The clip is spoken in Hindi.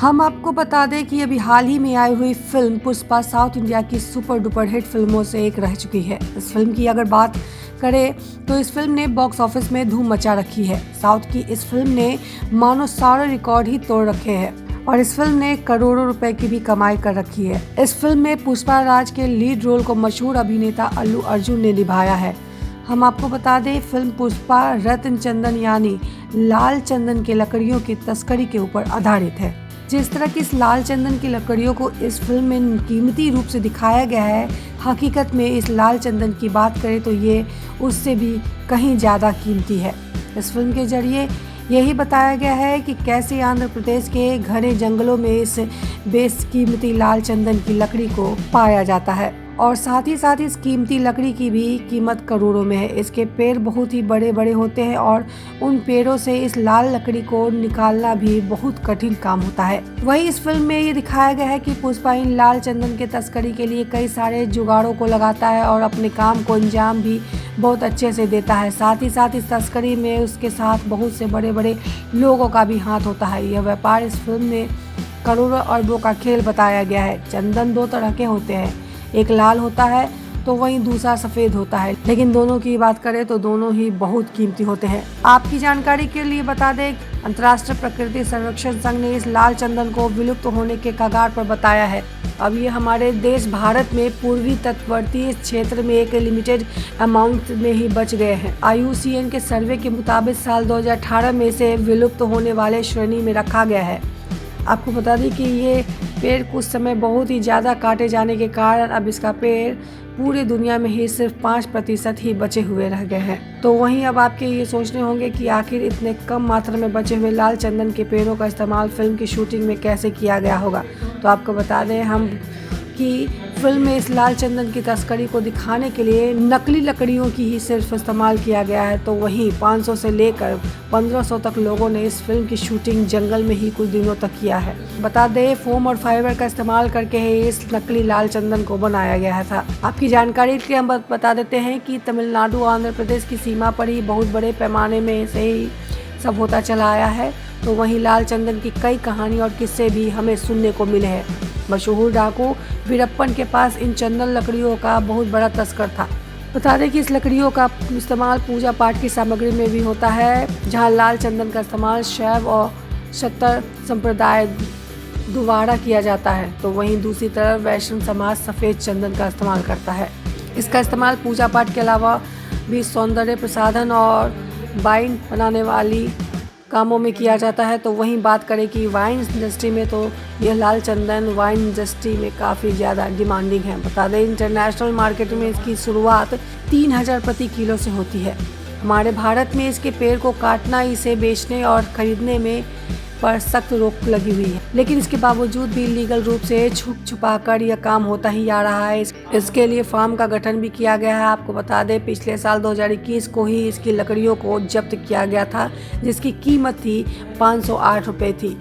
हम आपको बता दें कि अभी हाल ही में आई हुई फिल्म पुष्पा साउथ इंडिया की सुपर डुपर हिट फिल्मों से एक रह चुकी है। इस फिल्म की अगर बात करें तो इस फिल्म ने बॉक्स ऑफिस में धूम मचा रखी है। साउथ की इस फिल्म ने मानो सारे रिकॉर्ड ही तोड़ रखे हैं और इस फिल्म ने करोड़ों रुपए की भी कमाई कर रखी है। इस फिल्म में पुष्पा राज के लीड रोल को मशहूर अभिनेता अल्लू अर्जुन ने निभाया है। हम आपको बता दें फिल्म पुष्पा रत्न चंदन यानी लाल चंदन की लकड़ियों की तस्करी के ऊपर आधारित है। जिस तरह की इस लाल चंदन की लकड़ियों को इस फिल्म में कीमती रूप से दिखाया गया है, हकीकत में इस लाल चंदन की बात करें तो ये उससे भी कहीं ज़्यादा कीमती है। इस फिल्म के जरिए यही बताया गया है कि कैसे आंध्र प्रदेश के घने जंगलों में इस बेशकीमती लाल चंदन की लकड़ी को पाया जाता है और साथ ही साथ इस कीमती लकड़ी की भी कीमत करोड़ों में है। इसके पेड़ बहुत ही बड़े बड़े होते हैं और उन पेड़ों से इस लाल लकड़ी को निकालना भी बहुत कठिन काम होता है। वहीं इस फिल्म में ये दिखाया गया है कि पुष्पा इन लाल चंदन के तस्करी के लिए कई सारे जुगाड़ों को लगाता है और अपने काम को अंजाम भी बहुत अच्छे से देता है। साथ ही साथ इस तस्करी में उसके साथ बहुत से बड़े बड़े लोगों का भी हाथ होता है। यह व्यापार इस फिल्म में करोड़ों अरबों का खेल बताया गया है। चंदन दो तरह के होते हैं, एक लाल होता है तो वहीं दूसरा सफ़ेद होता है, लेकिन दोनों की बात करें तो दोनों ही बहुत कीमती होते हैं। आपकी जानकारी के लिए बता दें अंतर्राष्ट्रीय प्रकृति संरक्षण संघ ने इस लाल चंदन को विलुप्त होने के कगार पर बताया है। अब ये हमारे देश भारत में पूर्वी तटवर्ती क्षेत्र में एक लिमिटेड अमाउंट में ही बच गए हैं। IUCN के सर्वे के मुताबिक साल 2018 में से विलुप्त होने वाले श्रेणी में रखा गया है। आपको बता दें कि ये पेड़ कुछ समय बहुत ही ज़्यादा काटे जाने के कारण अब इसका पेड़ पूरी दुनिया में ही सिर्फ 5% ही बचे हुए रह गए हैं। तो वहीं अब आपके ये सोचने होंगे कि आखिर इतने कम मात्रा में बचे हुए लाल चंदन के पेड़ों का इस्तेमाल फिल्म की शूटिंग में कैसे किया गया होगा। तो आपको बता दें हम कि फिल्म में इस लाल चंदन की तस्करी को दिखाने के लिए नकली लकड़ियों की ही सिर्फ इस्तेमाल किया गया है। तो वहीं 500 से लेकर 1500 तक लोगों ने इस फिल्म की शूटिंग जंगल में ही कुछ दिनों तक किया है। बता दें फोम और फाइबर का इस्तेमाल करके ही इस नकली लाल चंदन को बनाया गया था। आपकी जानकारी के लिए हम बता देते हैं कि तमिलनाडु आंध्र प्रदेश की सीमा पर ही बहुत बड़े पैमाने में से ही सब होता चला आया है। तो वहीं लाल चंदन की कई कहानी और किस्से भी हमें सुनने को मिले हैं। मशहूर डाकू वीरप्पन के पास इन चंदन लकड़ियों का बहुत बड़ा तस्कर था। बता दें कि इस लकड़ियों का इस्तेमाल पूजा पाठ की सामग्री में भी होता है, जहां लाल चंदन का इस्तेमाल शैव और शतर संप्रदाय द्वारा किया जाता है। तो वहीं दूसरी तरफ वैष्णव समाज सफ़ेद चंदन का इस्तेमाल करता है। इसका इस्तेमाल पूजा पाठ के अलावा भी सौंदर्य प्रसाधन और वाइन बनाने वाली कामों में किया जाता है। तो वहीं बात करें कि वाइन इंडस्ट्री में तो यह लाल चंदन वाइन इंडस्ट्री में काफ़ी ज़्यादा डिमांडिंग है। बता दें इंटरनेशनल मार्केट में इसकी शुरुआत 3000 प्रति किलो से होती है। हमारे भारत में इसके पेड़ को काटना, इसे बेचने और खरीदने में पर सख्त रोक लगी हुई है, लेकिन इसके बावजूद भी लीगल रूप से छुप छुपा कर यह काम होता ही आ रहा है। इसके लिए फार्म का गठन भी किया गया है। आपको बता दें पिछले साल 2021 को ही इसकी लकड़ियों को जब्त किया गया था, जिसकी कीमत थी 508 रुपये थी।